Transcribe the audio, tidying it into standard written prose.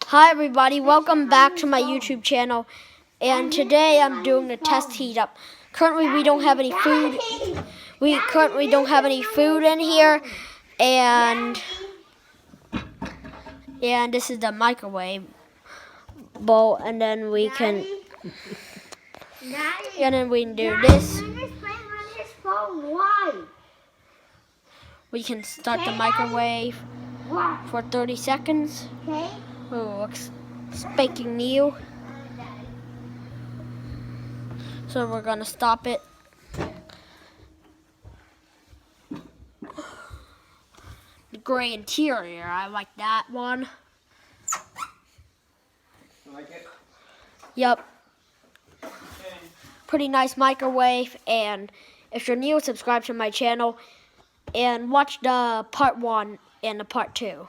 Hi everybody, welcome back to my YouTube channel, and today I'm doing a test heat up. Currently we don't have any food. We currently don't have any food in here, and this is the microwave bowl, and then we can do this. We can start the microwave for 30 seconds. Oh, looks spanking new. So we're gonna stop it. The gray interior, I like that one. You like it? Yep. Okay. Pretty nice microwave, and if you're new, subscribe to my channel and watch the part 1 and the part 2.